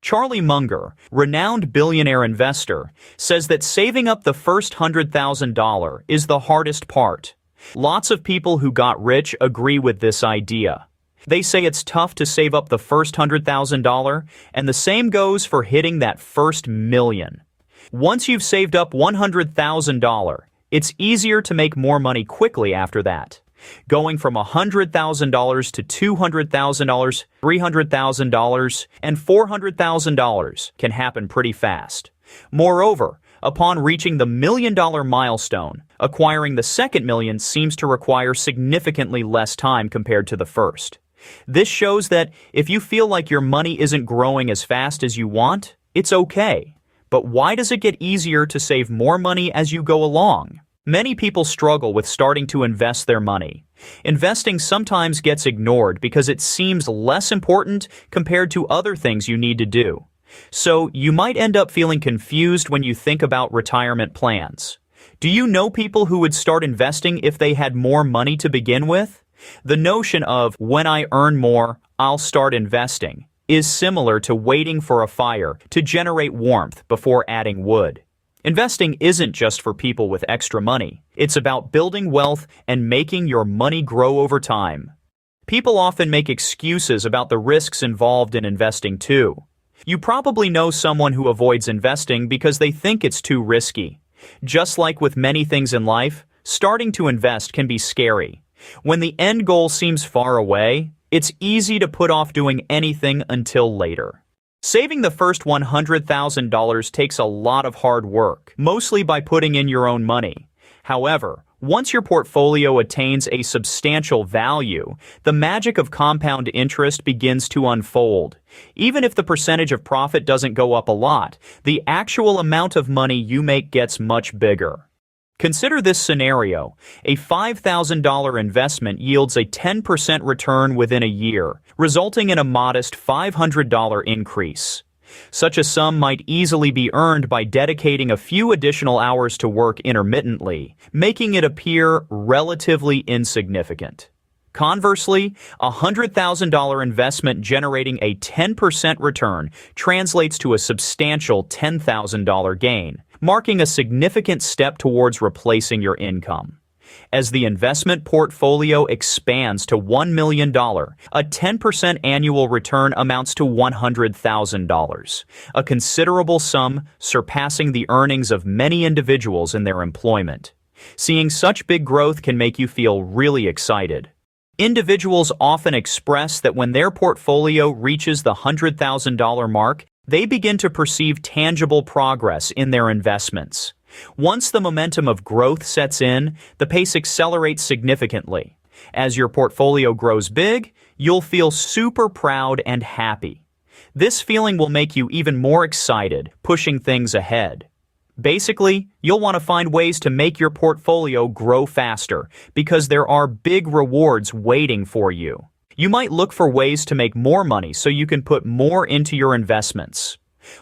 Charlie Munger, renowned billionaire investor, says that saving up the first $100,000 is the hardest part. Lots of people who got rich agree with this idea. They say it's tough to save up the first $100,000, and the same goes for hitting that first million. Once you've saved up $100,000, it's easier to make more money quickly after that. Going from $100,000 to $200,000, $300,000, and $400,000 can happen pretty fast. Moreover, upon reaching the $1 million milestone, acquiring the second million seems to require significantly less time compared to the first. This shows that if you feel like your money isn't growing as fast as you want, it's okay. But why does it get easier to save more money as you go along? Many people struggle with starting to invest their money. Investing sometimes gets ignored because it seems less important compared to other things you need to do. So you might end up feeling confused when you think about retirement plans. Do you know people who would start investing if they had more money to begin with? The notion of, when I earn more, I'll start investing, is similar to waiting for a fire to generate warmth before adding wood. Investing isn't just for people with extra money. It's about building wealth and making your money grow over time. People often make excuses about the risks involved in investing too. You probably know someone who avoids investing because they think it's too risky. Just like with many things in life, starting to invest can be scary. When the end goal seems far away, it's easy to put off doing anything until later. Saving the first $100,000 takes a lot of hard work, mostly by putting in your own money. However, once your portfolio attains a substantial value, the magic of compound interest begins to unfold. Even if the percentage of profit doesn't go up a lot, the actual amount of money you make gets much bigger. Consider this scenario. A $5,000 investment yields a 10% return within a year, resulting in a modest $500 increase. Such a sum might easily be earned by dedicating a few additional hours to work intermittently, making it appear relatively insignificant. Conversely, a $100,000 investment generating a 10% return translates to a substantial $10,000 gain, marking a significant step towards replacing your income. As the investment portfolio expands to $1 million, a 10% annual return amounts to $100,000, a considerable sum surpassing the earnings of many individuals in their employment. Seeing such big growth can make you feel really excited. Individuals often express that when their portfolio reaches the $100,000 mark, they begin to perceive tangible progress in their investments. Once the momentum of growth sets in, the pace accelerates significantly. As your portfolio grows big, you'll feel super proud and happy. This feeling will make you even more excited, pushing things ahead. Basically, you'll want to find ways to make your portfolio grow faster because there are big rewards waiting for you. You might look for ways to make more money so you can put more into your investments.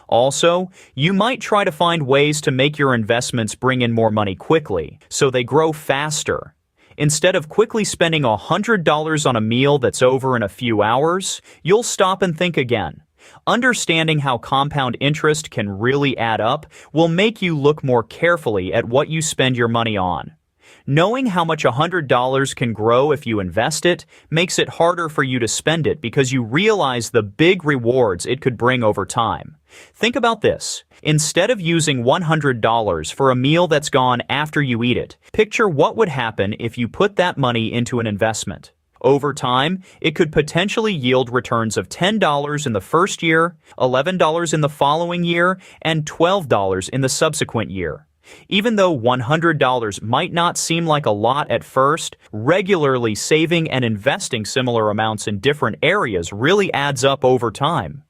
Also, you might try to find ways to make your investments bring in more money quickly so they grow faster. Instead of quickly spending $100 on a meal that's over in a few hours, you'll stop and think again. Understanding how compound interest can really add up will make you look more carefully at what you spend your money on. Knowing how much $100 can grow if you invest it makes it harder for you to spend it because you realize the big rewards it could bring over time. Think about this. Instead of using $100 for a meal that's gone after you eat it, picture what would happen if you put that money into an investment. Over time, it could potentially yield returns of $10 in the first year, $11 in the following year, and $12 in the subsequent year. Even though $100 might not seem like a lot at first, regularly saving and investing similar amounts in different areas really adds up over time.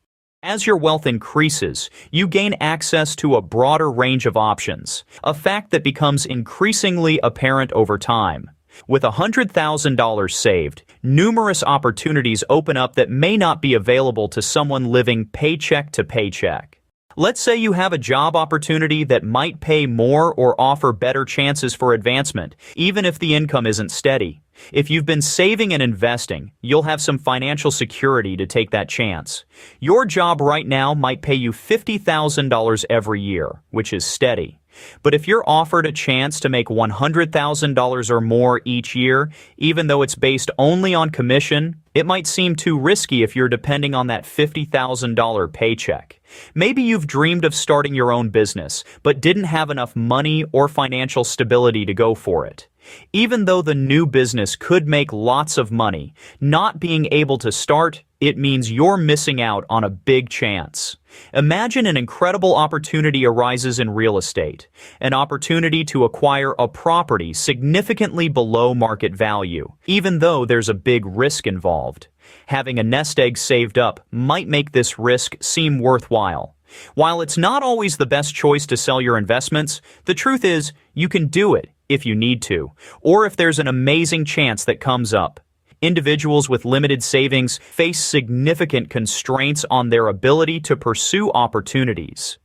As your wealth increases, you gain access to a broader range of options, a fact that becomes increasingly apparent over time. With $100,000 saved, numerous opportunities open up that may not be available to someone living paycheck to paycheck. Let's say you have a job opportunity that might pay more or offer better chances for advancement, even if the income isn't steady. If you've been saving and investing, you'll have some financial security to take that chance. Your job right now might pay you $50,000 every year, which is steady. But if you're offered a chance to make $100,000 or more each year, even though it's based only on commission, it might seem too risky if you're depending on that $50,000 paycheck. Maybe you've dreamed of starting your own business, but didn't have enough money or financial stability to go for it. Even though the new business could make lots of money, not being able to start, it means you're missing out on a big chance. Imagine an incredible opportunity arises in real estate, an opportunity to acquire a property significantly below market value, even though there's a big risk involved. Having a nest egg saved up might make this risk seem worthwhile. While it's not always the best choice to sell your investments, the truth is you can do it if you need to, or if there's an amazing chance that comes up. Individuals with limited savings face significant constraints on their ability to pursue opportunities.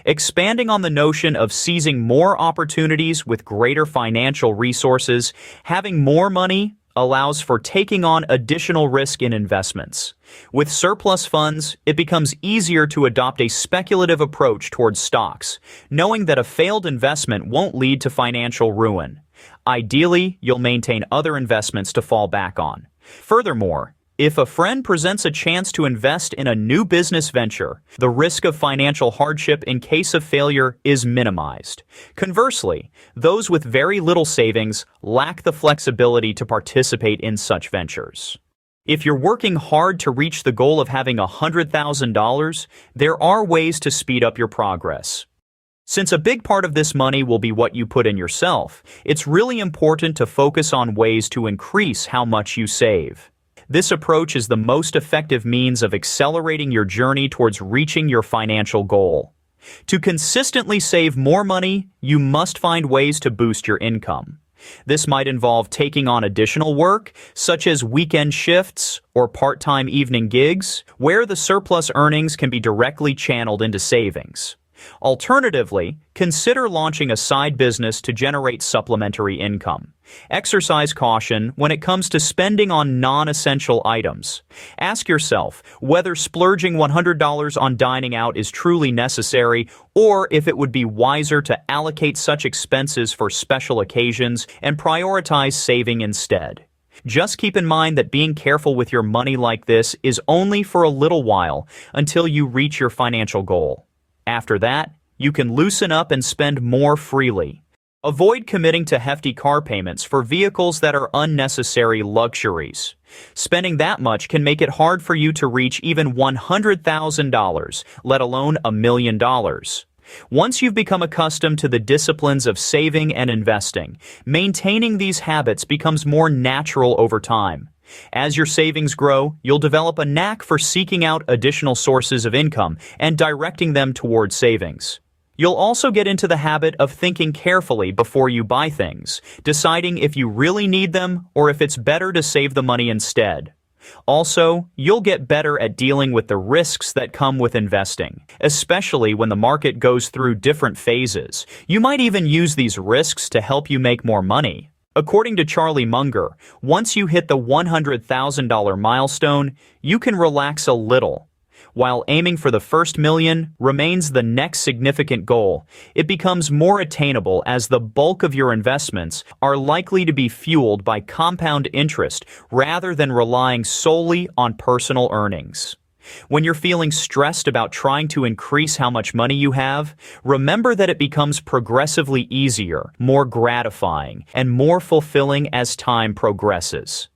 Expanding on the notion of seizing more opportunities with greater financial resources, having more money allows for taking on additional risk in investments. With surplus funds, it becomes easier to adopt a speculative approach towards stocks, knowing that a failed investment won't lead to financial ruin. Ideally, you'll maintain other investments to fall back on. Furthermore, if a friend presents a chance to invest in a new business venture, the risk of financial hardship in case of failure is minimized. Conversely, those with very little savings lack the flexibility to participate in such ventures. If you're working hard to reach the goal of having $100,000, there are ways to speed up your progress. Since a big part of this money will be what you put in yourself, it's really important to focus on ways to increase how much you save. This approach is the most effective means of accelerating your journey towards reaching your financial goal. To consistently save more money, you must find ways to boost your income. This might involve taking on additional work, such as weekend shifts or part-time evening gigs, where the surplus earnings can be directly channeled into savings. Alternatively, consider launching a side business to generate supplementary income. Exercise caution when it comes to spending on non-essential items. Ask yourself whether splurging $100 on dining out is truly necessary, or if it would be wiser to allocate such expenses for special occasions and prioritize saving instead. Just keep in mind that being careful with your money like this is only for a little while until you reach your financial goal. After that, you can loosen up and spend more freely. Avoid committing to hefty car payments for vehicles that are unnecessary luxuries. Spending that much can make it hard for you to reach even $100,000, let alone $1 million. Once you've become accustomed to the disciplines of saving and investing, maintaining these habits becomes more natural over time. As your savings grow, you'll develop a knack for seeking out additional sources of income and directing them toward savings. You'll also get into the habit of thinking carefully before you buy things, deciding if you really need them or if it's better to save the money instead. Also, you'll get better at dealing with the risks that come with investing, especially when the market goes through different phases. You might even use these risks to help you make more money. According to Charlie Munger, once you hit the $100,000 milestone, you can relax a little. While aiming for the first million remains the next significant goal, it becomes more attainable as the bulk of your investments are likely to be fueled by compound interest rather than relying solely on personal earnings. When you're feeling stressed about trying to increase how much money you have, remember that it becomes progressively easier, more gratifying, and more fulfilling as time progresses.